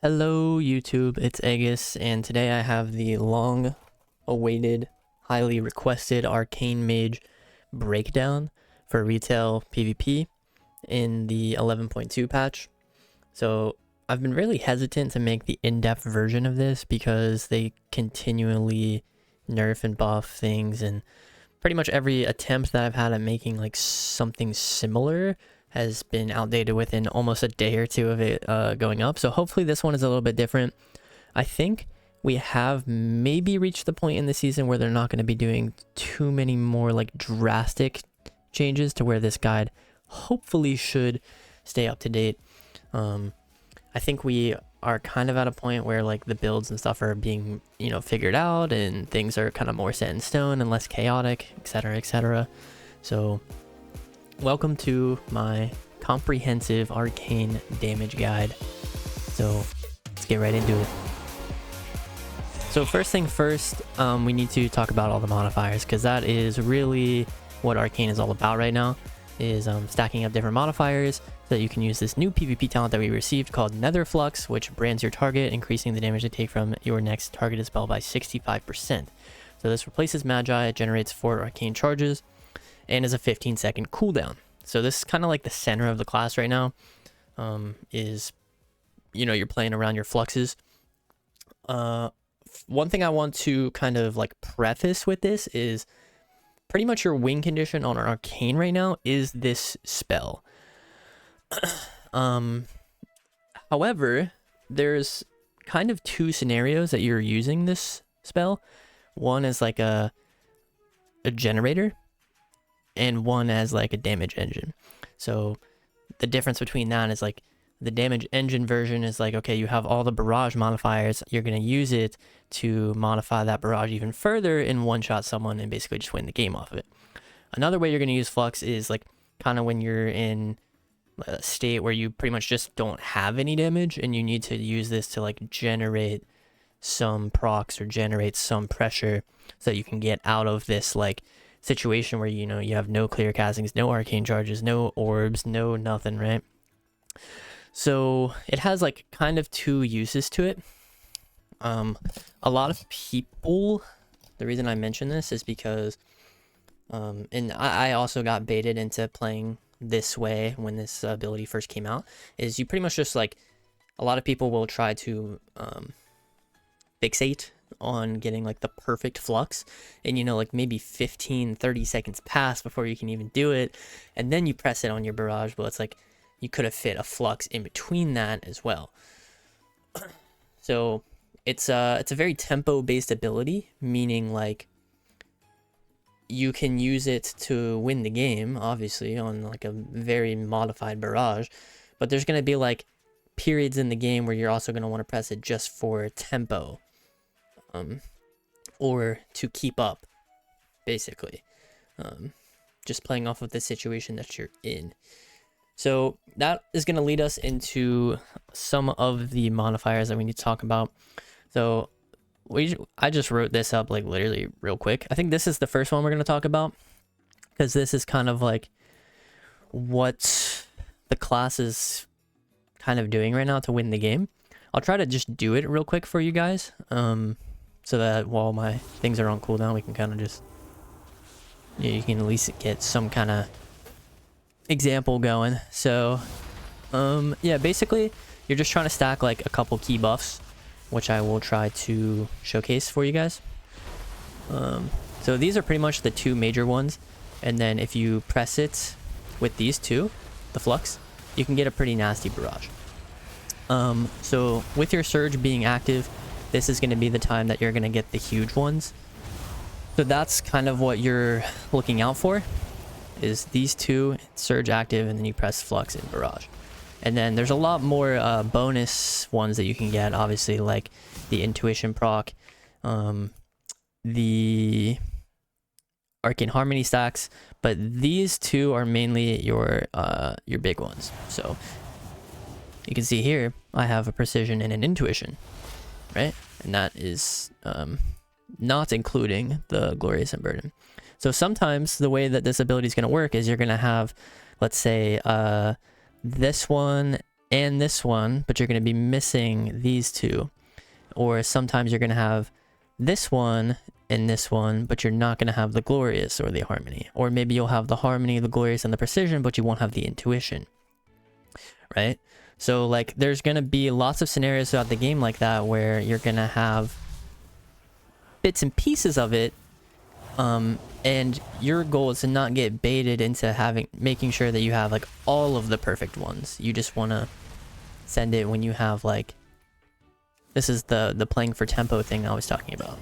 Hello YouTube, it's Aeghis, and today I have the long-awaited, highly requested Arcane Mage breakdown for retail PvP in the 11.2 patch. So I've been really hesitant to make the in-depth version of this because they continually nerf and buff things, and pretty much every attempt that I've had at making like something similar has been outdated within almost a day or two of it going up. So hopefully this one is a little bit different. I think we have maybe reached the point in the season where they're not going to be doing too many more like drastic changes to where this guide hopefully should stay up to date. I think we are kind of at a point where like the builds and stuff are being, figured out, and things are kind of more set in stone and less chaotic, etc, etc. So welcome to my comprehensive arcane damage guide. So let's get right into it. So first thing first, we need to talk about all the modifiers, because that is really what arcane is all about right now, is stacking up different modifiers so that you can use this new PvP talent that we received called Nether Flux, which brands your target, increasing the damage they take from your next targeted spell by 65%. So this replaces Magi, it generates 4 arcane charges, and is a 15-second cooldown. So this is kind of like the center of the class right now. You're playing around your fluxes. One thing I want to kind of like preface with this is pretty much your win condition on an arcane right now is this spell. However, there's kind of 2 scenarios that you're using this spell. One is like a generator, and one as like a damage engine. So the difference between that is like the damage engine version is like, okay, you have all the barrage modifiers, you're going to use it to modify that barrage even further and one-shot someone and basically just win the game off of it. Another way you're going to use Flux is like kind of when you're in a state where you pretty much just don't have any damage and you need to use this to like generate some procs or generate some pressure so that you can get out of this like situation where you have no clear castings, no arcane charges, no orbs, no nothing, right? So it has like kind of 2 uses to it. A lot of people, the reason I mention this is because and I also got baited into playing this way when this ability first came out, is you pretty much just like, a lot of people will try to fixate on getting like the perfect flux, and like maybe 15-30 seconds pass before you can even do it, and then you press it on your barrage. But it's like you could have fit a flux in between that as well. So it's a very tempo based ability, meaning like you can use it to win the game, obviously on like a very modified barrage, but there's going to be like periods in the game where you're also going to want to press it just for tempo, or to keep up, basically, just playing off of the situation that you're in. So that is going to lead us into some of the modifiers that we need to talk about. So I just wrote this up like literally real quick. I think this is the first one we're going to talk about, because this is kind of like what the class is kind of doing right now to win the game. I'll try to just do it real quick for you guys, so that while my things are on cooldown, we can kind of just, you can at least get some kind of example going. So yeah, basically you're just trying to stack like a couple key buffs, which I will try to showcase for you guys. So these are pretty much the 2 major ones, and then if you press it with these 2, the Flux, you can get a pretty nasty barrage. So with your surge being active, this is going to be the time that you're going to get the huge ones. So that's kind of what you're looking out for, is these 2, surge active, and then you press Flux and barrage. And then there's a lot more bonus ones that you can get, obviously, like the intuition proc, the arcane harmony stacks, but these 2 are mainly your big ones. So you can see here I have a precision and an intuition, right? And that is not including the glorious and burden. So sometimes the way that this ability is going to work is you're going to have, let's say, this one and this one, but you're going to be missing these two. Or sometimes you're going to have this one and this one, but you're not going to have the glorious or the harmony. Or maybe you'll have the harmony, the glorious, and the precision, but you won't have the intuition, right? So like there's going to be lots of scenarios throughout the game like that where you're going to have bits and pieces of it, and your goal is to not get baited into making sure that you have like all of the perfect ones. You just want to send it when you have like, this is the playing for tempo thing I was talking about.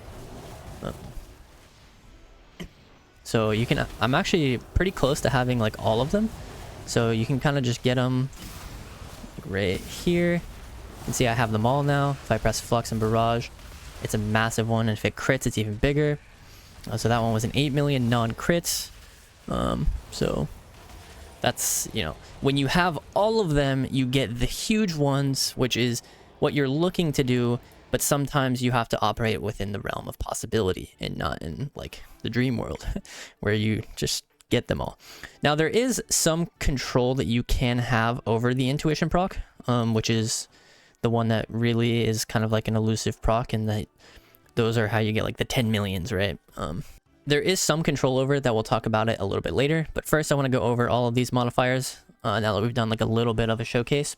So you can, I'm actually pretty close to having like all of them, so you can kind of just get them right here. You can see I have them all now. If I press Flux and Barrage, it's a massive one, and if it crits, it's even bigger. So that one was an 8 million non-crits. So that's, you know, when you have all of them, you get the huge ones, which is what you're looking to do, but sometimes you have to operate within the realm of possibility and not in like the dream world where you just get them all. Now there is some control that you can have over the intuition proc, which is the one that really is kind of like an elusive proc, and that those are how you get like the 10 millions, right? There is some control over it that we'll talk about it a little bit later, but first I want to go over all of these modifiers now that we've done like a little bit of a showcase.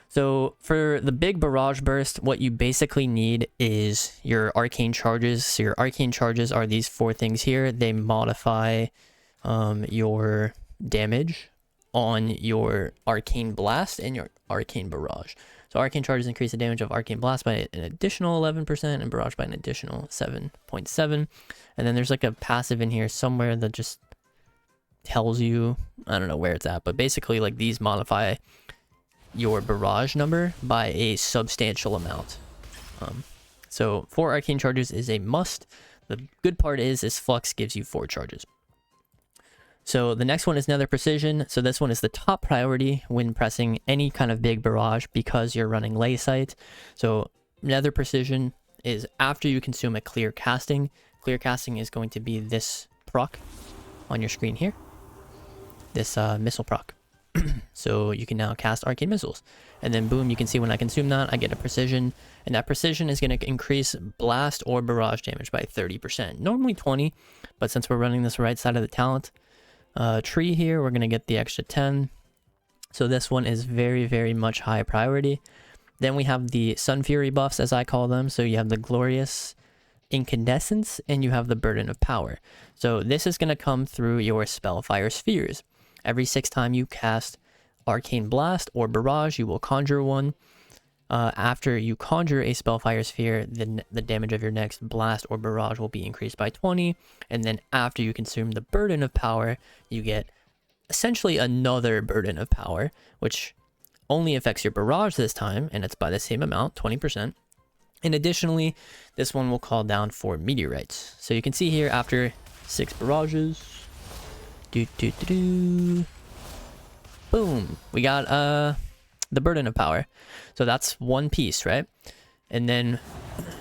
So for the big barrage burst, what you basically need is your arcane charges. So your arcane charges are these 4 things here. They modify your damage on your arcane blast and your arcane barrage. So arcane charges increase the damage of arcane blast by an additional 11% and barrage by an additional 7.7. And then there's like a passive in here somewhere that just tells you, I don't know where it's at, but basically like these modify your barrage number by a substantial amount. So 4 arcane charges is a must. The good part is Flux gives you 4 charges. So the next one is Nether Precision. So this one is the top priority when pressing any kind of big barrage because you're running lay sight. So Nether Precision is after you consume a clear casting. Clear casting is going to be this proc on your screen here. This missile proc. So you can now cast arcane missiles, and then boom, you can see when I consume that I get a precision, and that precision is going to increase blast or barrage damage by 30%, normally 20, but since we're running this right side of the talent tree here, we're going to get the extra 10. So this one is very, very much high priority. Then we have the Sun Fury buffs, as I call them. So you have the Glorious Incandescence and you have the Burden of Power. So this is going to come through your Spellfire Spheres. Every 6 times you cast Arcane Blast or Barrage, you will conjure one. After you conjure a Spellfire Sphere, then the damage of your next Blast or Barrage will be increased by 20. And then after you consume the Burden of Power, you get essentially another Burden of Power, which only affects your Barrage this time, and it's by the same amount, 20%. And additionally, this one will call down 4 Meteorites. So you can see here, after 6 Barrages, boom, we got the Burden of Power. So that's one piece, right? And then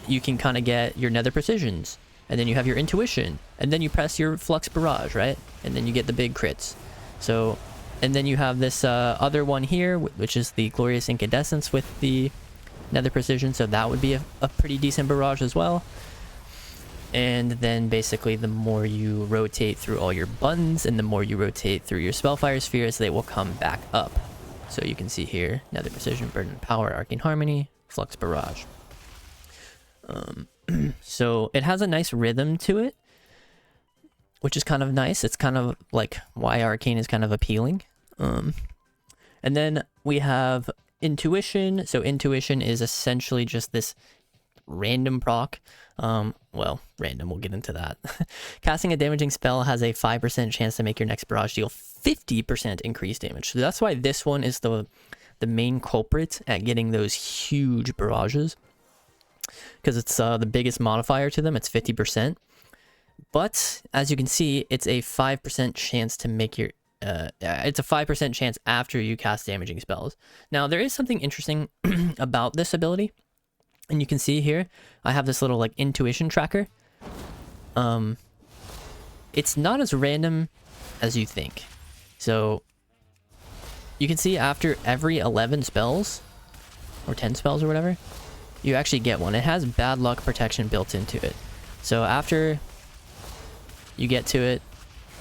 you can kind of get your Nether Precisions, and then you have your Intuition, and then you press your Flux Barrage, right? And then you get the big crits. So, and then you have this other one here, which is the Glorious Incandescence with the Nether Precision, so that would be a pretty decent barrage as well. And then basically the more you rotate through all your buttons and the more you rotate through your Spellfire Spheres, they will come back up. So you can see here, Nether Precision, Burden Power, Arcane Harmony, Flux Barrage. So it has a nice rhythm to it, which is kind of nice. It's kind of like why Arcane is kind of appealing. And then we have Intuition. So Intuition is essentially just this random proc. Well, random, we'll get into that. Casting a damaging spell has a 5% chance to make your next barrage deal 50% increased damage. So that's why this one is the main culprit at getting those huge barrages, because it's the biggest modifier to them. It's 50%. But as you can see, it's a 5% chance to make your it's a 5% chance after you cast damaging spells. Now there is something interesting about this ability, and you can see here I have this little like intuition tracker. It's not as random as you think. So you can see after every 11 spells, or 10 spells or whatever, you actually get one. It has bad luck protection built into it. So after you get to it,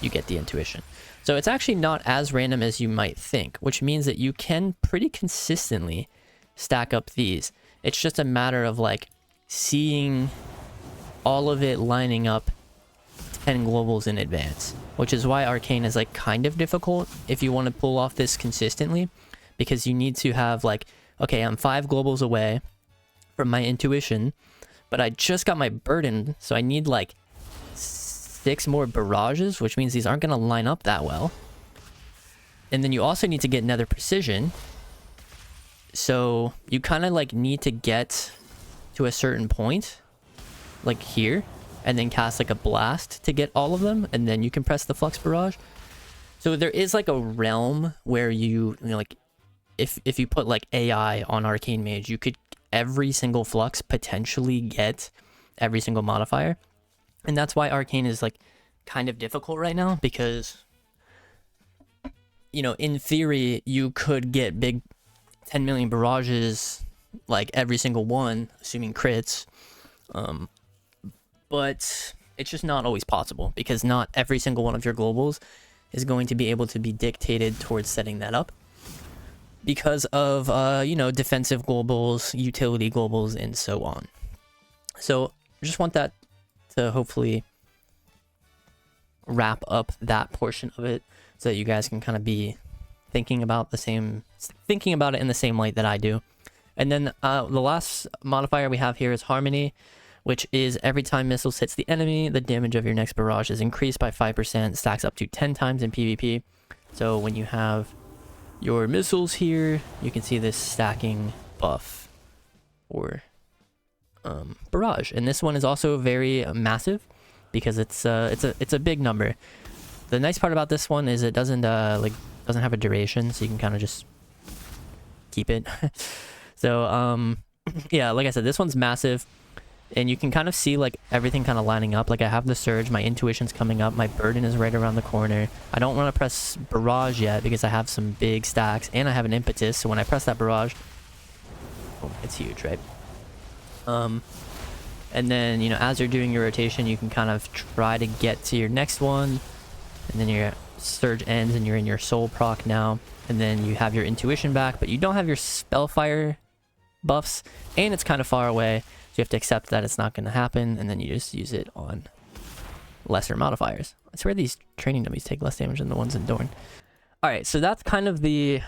you get the intuition. So it's actually not as random as you might think, which means that you can pretty consistently stack up these. It's just a matter of like seeing all of it lining up 10 globals in advance, which is why Arcane is like kind of difficult if you want to pull off this consistently, because you need to have like, okay, I'm 5 globals away from my intuition, but I just got my burden, so I need like 6 more barrages, which means these aren't going to line up that well. And then you also need to get Nether precision, so you kind of like need to get to a certain point, like here, and then cast like a blast to get all of them, and then you can press the Flux barrage. So there is like a realm where you know, like if you put like AI on Arcane Mage, you could every single Flux potentially get every single modifier. And that's why Arcane is like kind of difficult right now, because you know, in theory you could get big 10 million barrages like every single one, assuming crits. But it's just not always possible, because not every single one of your globals is going to be able to be dictated towards setting that up, because of you know, defensive globals, utility globals, and so on. So I just want that to hopefully wrap up that portion of it, so that you guys can kind of be thinking about it in the same light that I do. And then the last modifier we have here is Harmony, which is every time missiles hits the enemy, the damage of your next barrage is increased by 5%, stacks up to 10 times in PvP. So when you have your missiles here, you can see this stacking buff or barrage. And this one is also very massive, because it's a big number. The nice part about this one is it doesn't have a duration, so you can kind of just keep it. So yeah, like I said, this one's massive. And you can kind of see like everything kind of lining up. Like I have the surge, my intuition's coming up, my burden is right around the corner. I don't want to press barrage yet because I have some big stacks and I have an impetus. So when I press that barrage, oh, it's huge, right? And then, you know, as you're doing your rotation, you can kind of try to get to your next one, and then your surge ends and you're in your soul proc now. And then you have your intuition back, but you don't have your spellfire buffs, and it's kind of far away. So you have to accept that it's not going to happen, and then you just use it on lesser modifiers. I swear these training dummies take less damage than the ones in Dorn. All right, so that's kind of the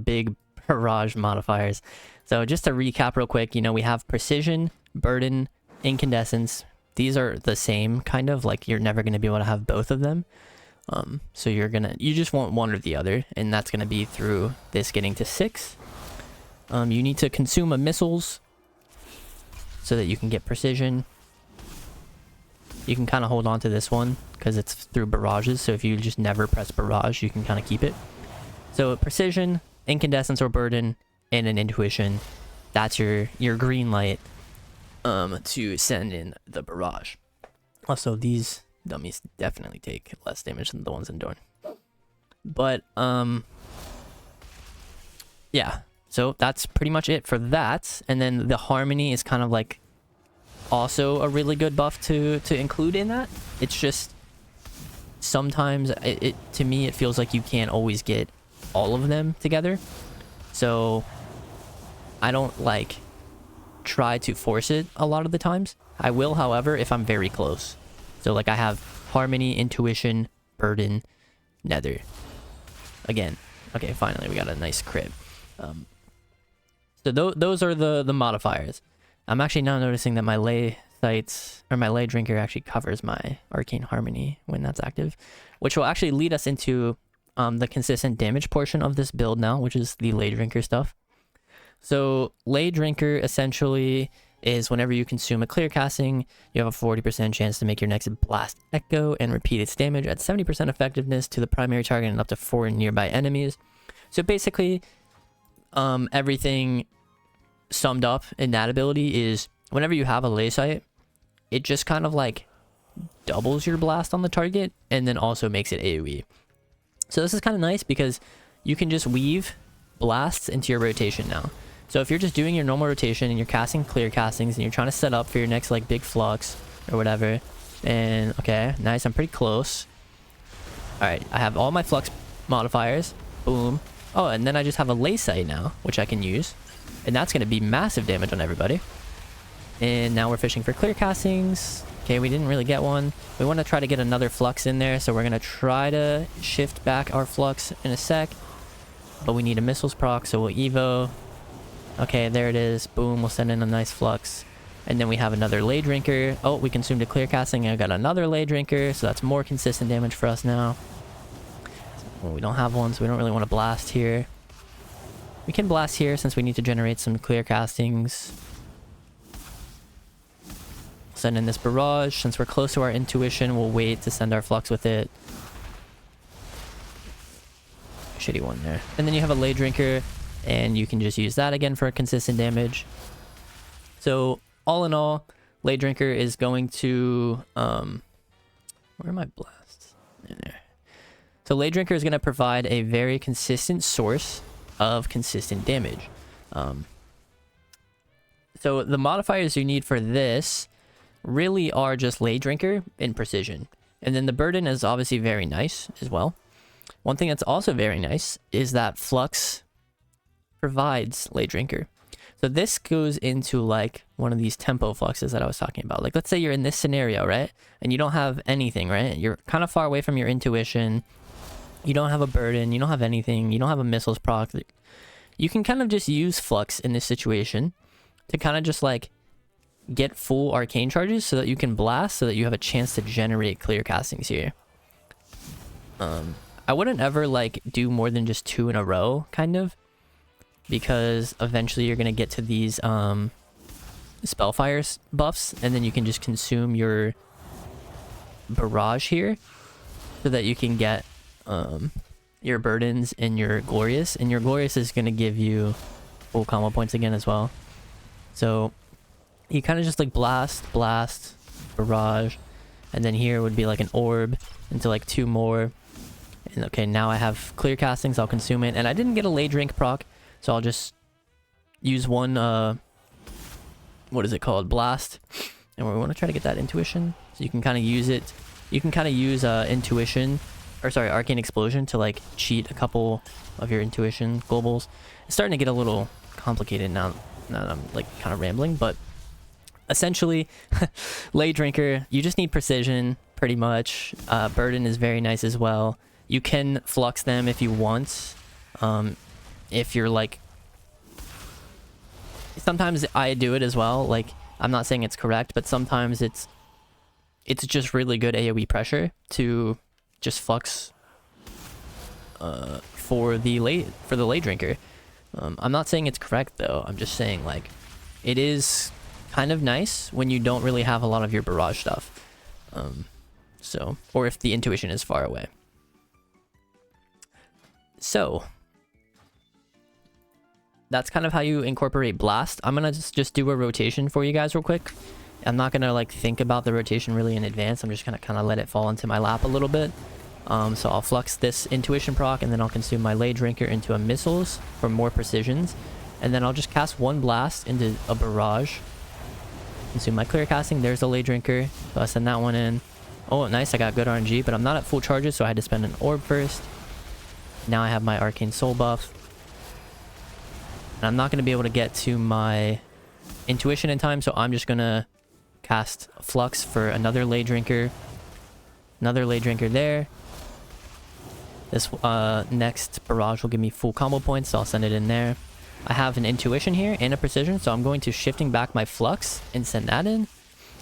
big barrage modifiers. So just to recap real quick, you know, we have precision, burden, incandescence. These are the same kind of, like you're never going to be able to have both of them. So you just want one or the other, and that's going to be through this getting to 6. You need to consume a missiles so that you can get precision. You can kind of hold on to this one because it's through barrages, so if you just never press barrage, you can kind of keep it. So precision, incandescence or burden, and an intuition, that's your green light to send in the barrage. Also, these dummies definitely take less damage than the ones in Dorn. But yeah, so that's pretty much it for that. And then the Harmony is kind of like also a really good buff to include in that. It's just sometimes to me it feels like you can't always get all of them together, so I don't like try to force it a lot of the times. I will, however, if I'm very close. So like I have Harmony, Intuition, Burden, Nether. Again, okay, finally we got a nice crit. So those are the modifiers. I'm actually now noticing that my lay sights, or my lay drinker, actually covers my Arcane Harmony when that's active, which will actually lead us into the consistent damage portion of this build now, which is the lay drinker stuff. So lay drinker essentially is whenever you consume a clear casting, you have a 40% chance to make your next blast echo and repeat its damage at 70% effectiveness to the primary target and up to 4 nearby enemies. So basically, everything summed up in that ability is whenever you have a lay sight, it just kind of like doubles your blast on the target and then also makes it AoE. So this is kind of nice because you can just weave blasts into your rotation now. So if you're just doing your normal rotation and you're casting clear castings and you're trying to set up for your next like big flux or whatever, and okay, nice, I'm pretty close. All right, I have all my flux modifiers. Boom. Oh, and then I just have a lay sight now, which I can use, and that's going to be massive damage on everybody. And now we're fishing for clear castings. Okay, we didn't really get one. We want to try to get another flux in there, so we're going to try to shift back our flux in a sec. But we need a missiles proc, so we'll evo. Okay, there it is. Boom, we'll send in a nice flux. And then we have another lay drinker. Oh, we consumed a clear casting, and I got another lay drinker, so that's more consistent damage for us now. Well, we don't have one, so we don't really want to blast here. We can blast here since we need to generate some clear castings. Send in this barrage. Since we're close to our intuition, we'll wait to send our flux with it. Shitty one there. And then you have a lay drinker, and you can just use that again for consistent damage. So all in all, lay drinker is going to where are my blasts? In there. So lay drinker is going to provide a very consistent source of consistent damage. So the modifiers you need for this really are just lay drinker and precision. And then the burden is obviously very nice as well. One thing that's also very nice is that Flux provides lay drinker. So this goes into like one of these tempo fluxes that I was talking about. Like let's say you're in this scenario, right? And you don't have anything, right? You're kind of far away from your intuition. You don't have a burden. You don't have anything. You don't have a missiles proc. You can kind of just use Flux in this situation to kind of just like get full arcane charges so that you can blast, so that you have a chance to generate clear castings here. I wouldn't ever like do more than just 2 in a row, kind of, because eventually you're gonna get to these spellfire buffs, and then you can just consume your barrage here, so that you can get your burdens and your glorious, and your glorious is gonna give you full combo points again as well. So you kind of just like blast, barrage, and then here would be like an orb into like 2 more. And okay, now I have clear castings, I'll consume it. And I didn't get a lay drink proc, so I'll just use one, what is it called? Blast. And we want to try to get that intuition. So you can kind of use it. You can kind of use intuition, or sorry, arcane explosion to like cheat a couple of your intuition globals. It's starting to get a little complicated now that I'm like kind of rambling, but essentially, lay drinker, you just need precision pretty much. Burden is very nice as well. You can flux them if you want. If you're like, sometimes I do it as well. Like, I'm not saying it's correct, but sometimes it's just really good AoE pressure to just flux for the lay drinker. I'm not saying it's correct though. I'm just saying like it is kind of nice when you don't really have a lot of your barrage stuff. So, or if the intuition is far away. So that's kind of how you incorporate blast. I'm gonna just do a rotation for you guys real quick. I'm not gonna like think about the rotation really in advance. I'm just gonna kind of let it fall into my lap a little bit. So I'll flux this intuition proc, and then I'll consume my lay drinker into a missiles for more precisions, and then I'll just cast 1 blast into a barrage. Consume my clear casting. There's a lay drinker, so I send that one in. Oh, nice, I got good RNG, but I'm not at full charges, so I had to spend an orb first. Now I have my arcane soul buff, and I'm not going to be able to get to my intuition in time, so I'm just going to cast Flux for another lay drinker. Another lay drinker there. This next barrage will give me full combo points, so I'll send it in there. I have an intuition here and a precision, so I'm going to shifting back my Flux and send that in.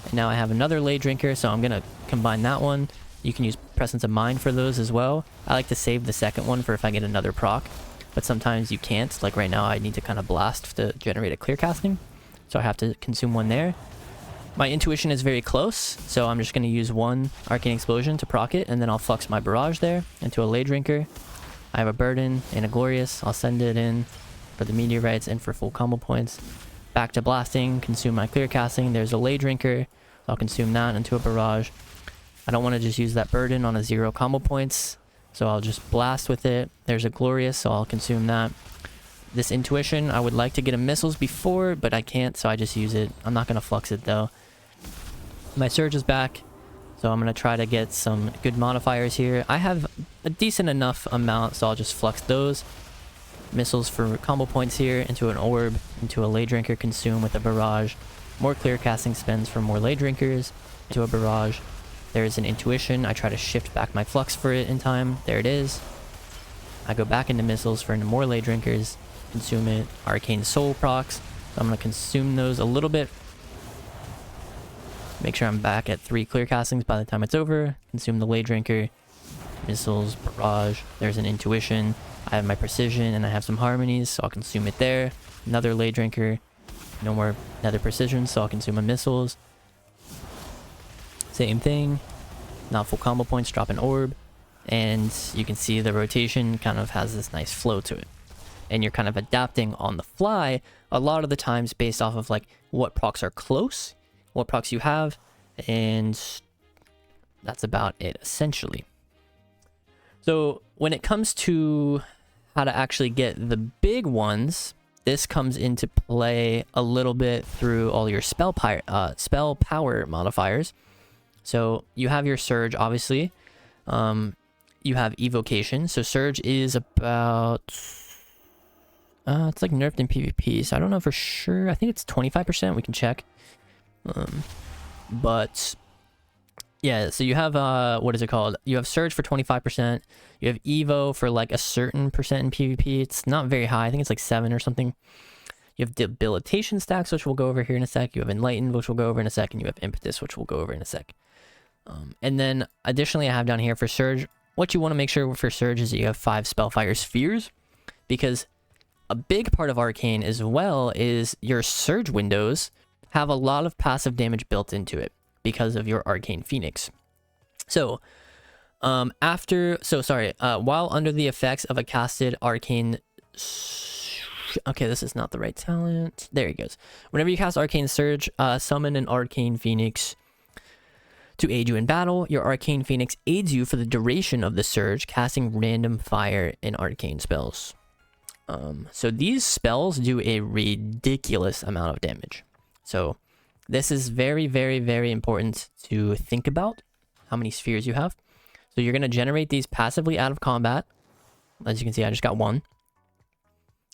And now I have another lay drinker, so I'm going to combine that one. You can use Presence of Mind for those as well. I like to save the second one for if I get another proc, but sometimes you can't. Like right now I need to kind of blast to generate a clear casting, so I have to consume one there. My intuition is very close, so I'm just going to use 1 arcane explosion to proc it, and then I'll flux my barrage there into a lay drinker. I have a burden and a glorious. I'll send it in for the meteorites and for full combo points. Back to blasting, consume my clear casting. There's a lay drinker, so I'll consume that into a barrage. I don't want to just use that burden on a 0 combo points. So I'll just blast with it. There's a glorious, so I'll consume that. This intuition, I would like to get a missiles before, but I can't, so I just use it. I'm not going to flux it though. My surge is back, so I'm going to try to get some good modifiers here. I have a decent enough amount, so I'll just flux those. Missiles for combo points here, into an orb, into a lay drinker, consume with a barrage. More clear casting spends for more lay drinkers, into a barrage. There's an intuition. I try to shift back my flux for it in time. There it is. I go back into missiles for more lay drinkers. Consume it. Arcane soul procs. So I'm going to consume those a little bit. Make sure I'm back at 3 clear castings by the time it's over. Consume the lay drinker. Missiles, barrage. There's an intuition. I have my precision and I have some harmonies, so I'll consume it there. Another lay drinker. No more nether precision, so I'll consume my missiles. Same thing. Not full combo points, drop an orb. And you can see the rotation kind of has this nice flow to it. And you're kind of adapting on the fly a lot of the times based off of like what procs are close, what procs you have, and that's about it essentially. So when it comes to how to actually get the big ones, this comes into play a little bit through all your spell power modifiers. So you have your surge, obviously. You have evocation. So surge is about it's like nerfed in PvP, so I don't know for sure. I think it's 25%. We can check. But yeah, so you have what is it called? You have surge for 25%. You have evo for like a certain percent in PvP. It's not very high. I think it's like 7 or something. You have debilitation stacks, which we'll go over here in a sec. You have enlightened, which we'll go over in a sec, and you have impetus, which we'll go over in a sec. And then additionally, I have down here for surge. What you want to make sure for surge is that you have 5 spellfire spheres, because a big part of Arcane as well is your surge windows have a lot of passive damage built into it because of your Arcane Phoenix. So, while under the effects of a casted Arcane... Okay, this is not the right talent. There he goes. Whenever you cast Arcane Surge, summon an Arcane Phoenix to aid you in battle. Your Arcane Phoenix aids you for the duration of the surge, casting random fire and arcane spells. So these spells do a ridiculous amount of damage. So this is very, very, very important to think about how many spheres you have. So you're going to generate these passively out of combat. As you can see, I just got 1.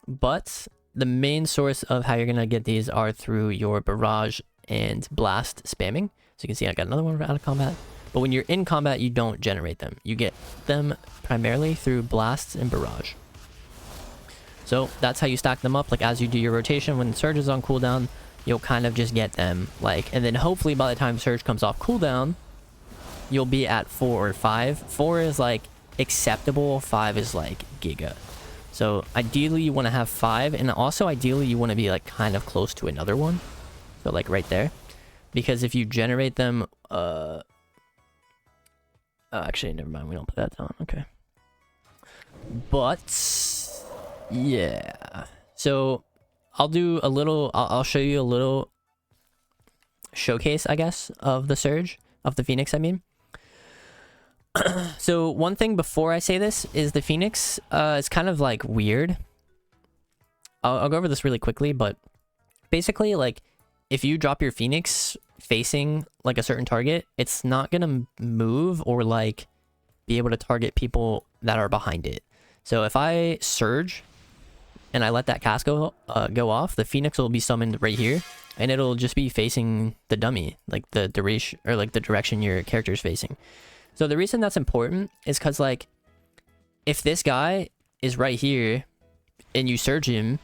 But the main source of how you're going to get these are through your barrage and blast spamming. So you can see I got another one out of combat. But when you're in combat, you don't generate them. You get them primarily through blasts and barrage. So that's how you stack them up. Like as you do your rotation, when Surge is on cooldown, you'll kind of just get them. Like, and then hopefully by the time Surge comes off cooldown, you'll be at 4 or 5. 4 is like acceptable. 5 is like giga. So ideally you want to have 5, and also ideally you want to be like kind of close to another one. So like right there, because if you generate them, actually never mind. We don't put that down. Okay. But yeah, so I'll do a little, I'll show you a little showcase, I guess, of the Surge, of the Phoenix, I mean. So one thing before I say this is the Phoenix is kind of like weird. I'll go over this really quickly, but basically like if you drop your Phoenix facing like a certain target, it's not gonna move or like be able to target people that are behind it. So if I Surge and I let that cast go off, the Phoenix will be summoned right here, and it'll just be facing the dummy, like the duration or like the direction your character is facing. So the reason that's important is because like if this guy is right here and you Surge him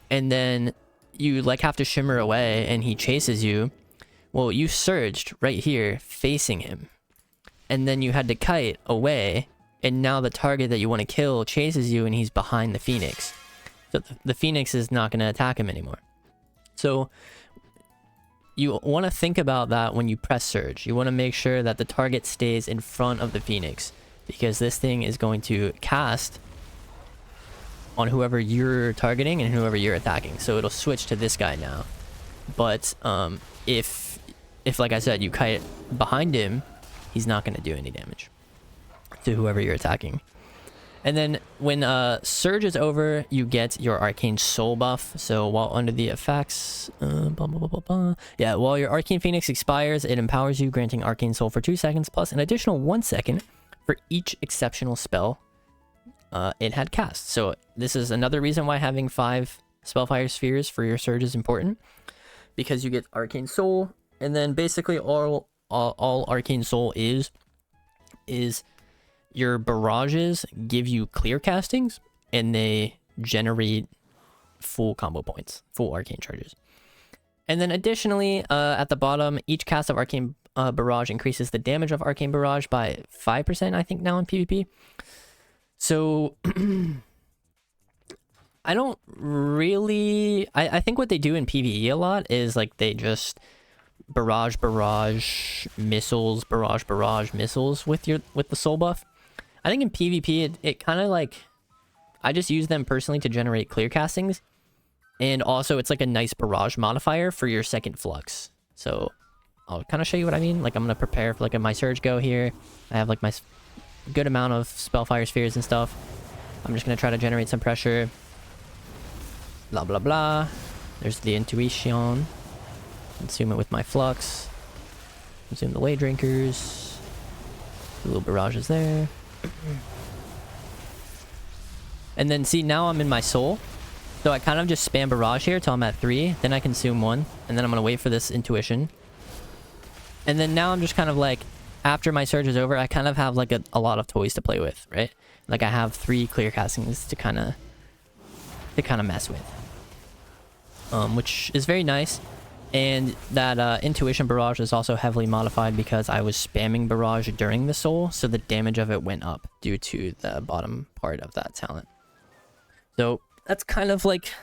and then you like have to shimmer away and he chases you, well, you surged right here facing him, and then you had to kite away, and now the target that you want to kill chases you and he's behind the Phoenix. So the Phoenix is not going to attack him anymore. So you want to think about that when you press Surge. You want to make sure that the target stays in front of the Phoenix, because this thing is going to cast on whoever you're targeting and whoever you're attacking. So it'll switch to this guy now. But if like I said, you kite behind him, he's not going to do any damage to whoever you're attacking. And then when Surge is over, you get your Arcane Soul buff. So while under the effects... Yeah, while your Arcane Phoenix expires, it empowers you, granting Arcane Soul for 2 seconds, plus an additional 1 second for each exceptional spell it had cast. So this is another reason why having 5 Spellfire Spheres for your Surge is important, because you get Arcane Soul, and then basically all Arcane Soul is your barrages give you clear castings, and they generate full combo points, full arcane charges. And then additionally, at the bottom, each cast of Arcane Barrage increases the damage of Arcane Barrage by 5%, I think, now in PvP. So I don't really... I think what they do in PvE a lot is like they just barrage missiles, barrage missiles with the soul buff. I think in PvP it kind of like, I just use them personally to generate clear castings, and also it's like a nice barrage modifier for your second Flux. So I'll kind of show you what I mean. Like I'm gonna prepare for like my Surge go here. I have like my good amount of Spellfire Spheres and stuff. I'm just gonna try to generate some pressure. Blah blah blah. There's the intuition. Consume it with my Flux. Consume the Lay Drinkers. A little barrages there. And then see, now I'm in my soul. So I kind of just spam barrage here till I'm at 3. Then I consume 1. And then I'm going to wait for this intuition. And then now I'm just kind of like, after my Surge is over, I kind of have like a lot of toys to play with, right? Like I have 3 clear castings to kind of mess with. Which is very nice. And that intuition barrage is also heavily modified because I was spamming barrage during the soul, so the damage of it went up due to the bottom part of that talent. So that's kind of like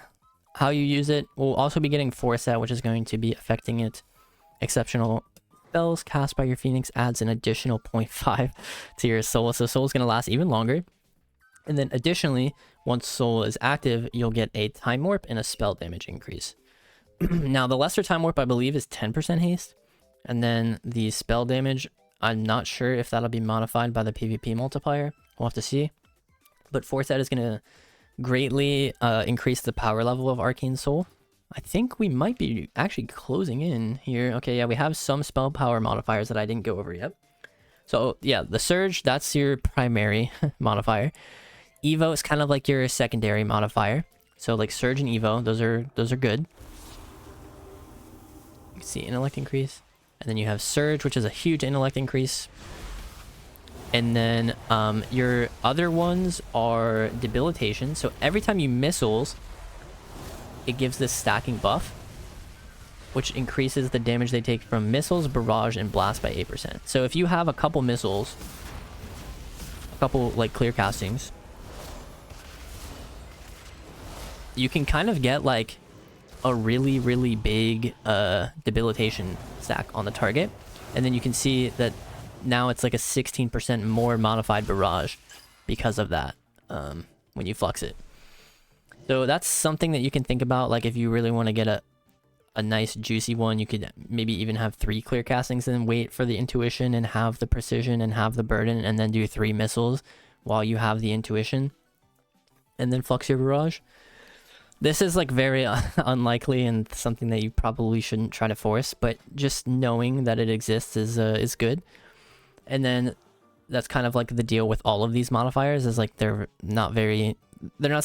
how you use it. We'll also be getting Forset, which is going to be affecting it. Exceptional spells cast by your Phoenix adds an additional 0.5 to your soul, so soul is going to last even longer. And then additionally, once soul is active, you'll get a time warp and a spell damage increase. Now, the lesser time warp, I believe, is 10% haste. And then the spell damage, I'm not sure if that'll be modified by the PvP multiplier. We'll have to see. But Forset is going to greatly increase the power level of Arcane Soul. I think we might be actually closing in here. Okay, yeah, we have some spell power modifiers that I didn't go over yet. So, yeah, the Surge, that's your primary modifier. Evo is kind of like your secondary modifier. So, like Surge and Evo, those are good. You can see intellect increase, and then you have Surge, which is a huge intellect increase, and then your other ones are debilitation. So every time you missiles, it gives this stacking buff, which increases the damage they take from missiles, barrage, and blast by 8%. So if you have a couple missiles, a couple like clear castings, you can kind of get like a really big debilitation stack on the target, and then you can see that now it's like a 16% more modified barrage because of that when you flux it. So that's something that you can think about. Like if you really want to get a nice juicy one, you could maybe even have 3 clear castings and wait for the intuition and have the precision and have the burden, and then do 3 missiles while you have the intuition, and then flux your barrage. This is like very unlikely and something that you probably shouldn't try to force, but just knowing that it exists is good. And then that's kind of like the deal with all of these modifiers, is like they're not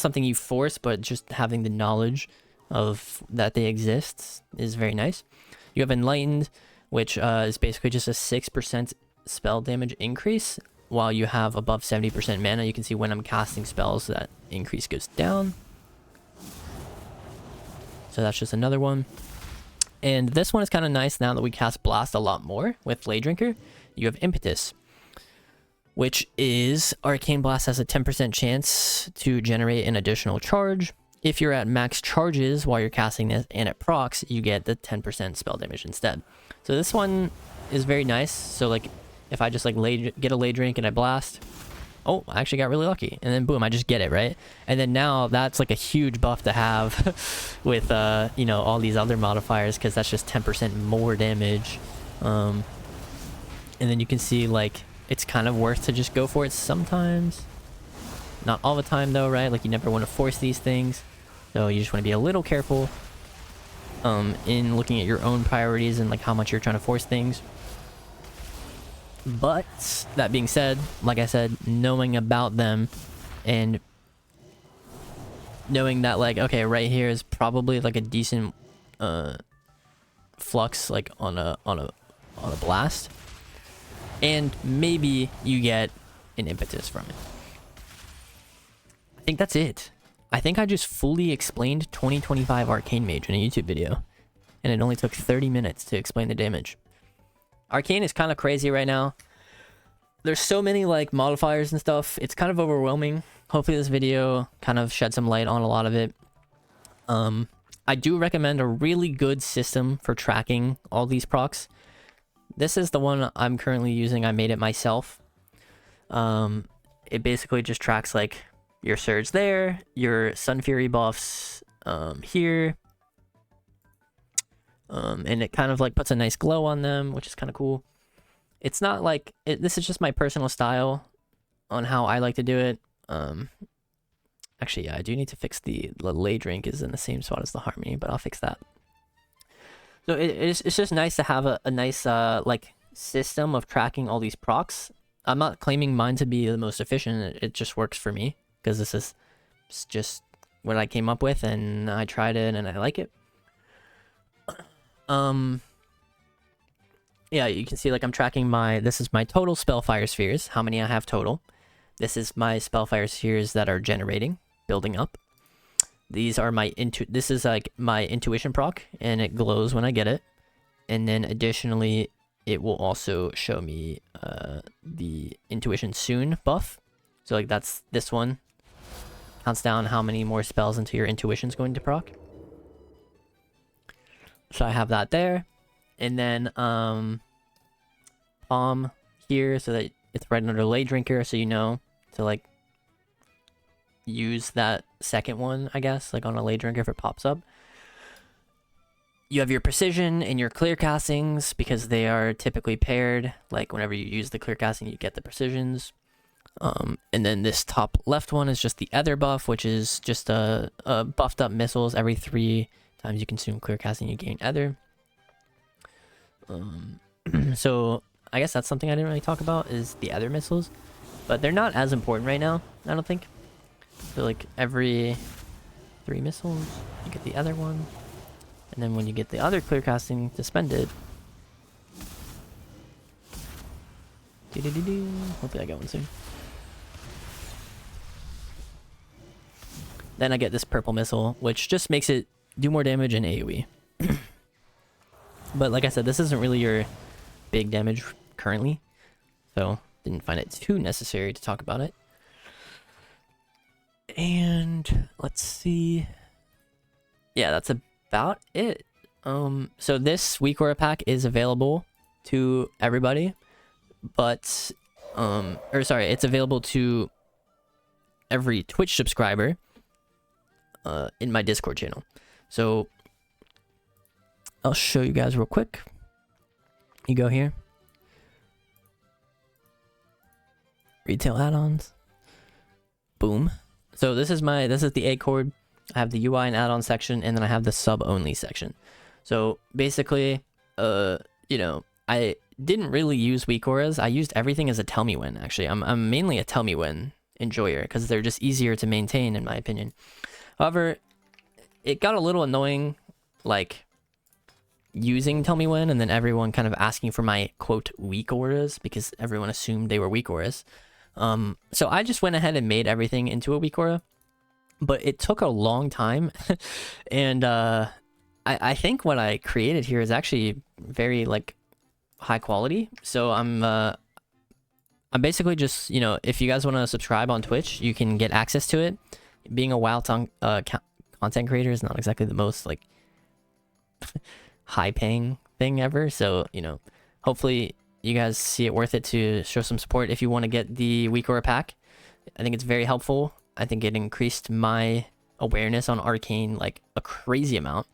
something you force, but just having the knowledge of that they exist is very nice. You have Enlightened, which is basically just a 6% spell damage increase while you have above 70% mana. You can see when I'm casting spells, that increase goes down. So that's just another one. And this one is kind of nice now that we cast Blast a lot more with Lay Drinker. You have Impetus, which is Arcane Blast has a 10% chance to generate an additional charge. If you're at max charges while you're casting this and it procs, you get the 10% spell damage instead. So this one is very nice. So like if I just like get a Lay Drink and I blast, oh, I actually got really lucky, and then boom, I just get it, right? And then now that's like a huge buff to have with you know, all these other modifiers, because that's just 10% more damage. And then you can see like it's kind of worth to just go for it sometimes. Not all the time though, right? Like you never want to force these things. So you just want to be a little careful in looking at your own priorities and like how much you're trying to force things. But that being said, like I said, knowing about them and knowing that like, okay, right here is probably like a decent flux like on a blast, and maybe you get an impetus from it. I think that's it. I think I just fully explained 2025 Arcane Mage in a YouTube video, and it only took 30 minutes to explain the damage. Arcane is kind of crazy right now. There's so many like modifiers and stuff. It's kind of overwhelming. Hopefully this video kind of shed some light on a lot of it. I do recommend a really good system for tracking all these procs. This is the one I'm currently using. I made it myself. It basically just tracks like your surge there, your Sun Fury buffs here, and it kind of like puts a nice glow on them, which is kind of cool. It's not like this is just my personal style on how I like to do it. Actually, yeah, I do need to fix the lay drink is in the same spot as the harmony, but I'll fix that. So it's just nice to have a nice like system of tracking all these procs. I'm not claiming mine to be the most efficient. It just works for me because this is just what I came up with, and I tried it and I like it. Yeah, you can see like I'm tracking this is my total Spellfire spheres, how many I have total. This is my Spellfire spheres that are generating, building up. These are my this is like my intuition proc, and it glows when I get it. And then additionally, it will also show me the intuition soon buff. So like that's this one. Counts down how many more spells until your intuition's going to proc. So I have that there. And then palm here so that it's right under lay drinker, so you know to like use that second one, I guess, like on a lay drinker if it pops up. You have your precision and your clear castings because they are typically paired. Like whenever you use the clear casting, you get the precisions. And then this top left one is just the Ether buff, which is just a buffed up missiles. Every 3 times you consume clear casting, you gain Ether. So I guess that's something I didn't really talk about is the Ether missiles, but they're not as important right now, I don't think. So like every 3 missiles, you get the other one. And then when you get the other clear casting to spend it. Hopefully I get one soon. Then I get this purple missile, which just makes it do more damage in AoE. But like I said, this isn't really your big damage currently. So didn't find it too necessary to talk about it. And let's see. Yeah, that's about it. So this week aura pack is available to everybody, but or sorry, it's available to every Twitch subscriber in my Discord channel. So I'll show you guys real quick. You go here. Retail add-ons. Boom. So this is the A cord. I have the UI and add-on section, and then I have the sub-only section. So basically, you know, I didn't really use weak auras. I used everything as a tell me when, actually. I'm mainly a tell me when enjoyer, because they're just easier to maintain, in my opinion. However, it got a little annoying, like, using tell me when, and then everyone kind of asking for my, quote, weak auras, because everyone assumed they were weak auras. So I just went ahead and made everything into a weak aura. But it took a long time, and I think what I created here is actually very like high quality. So I'm basically just, you know, if you guys want to subscribe on Twitch, you can get access to it. Being a WoW content creator is not exactly the most like high paying thing ever. So, you know, hopefully you guys see it worth it to show some support if you want to get the weak aura pack. I think it's very helpful. I think it increased my awareness on Arcane like a crazy amount.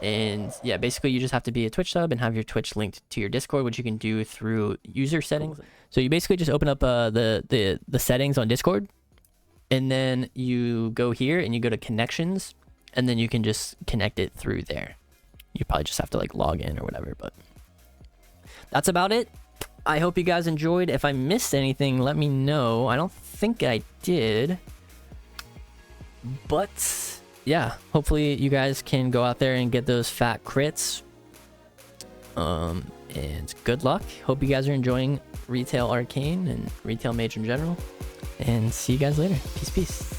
And yeah, basically you just have to be a Twitch sub and have your Twitch linked to your Discord, which you can do through user settings. So you basically just open up the settings on Discord, and then you go here and you go to connections, and then you can just connect it through there. You probably just have to like log in or whatever, but that's about it. I hope you guys enjoyed. If I missed anything, let me know. I don't think I did, but yeah, hopefully you guys can go out there and get those fat crits. And good luck. Hope you guys are enjoying Retail Arcane and Retail Mage in general. And see you guys later. Peace, peace.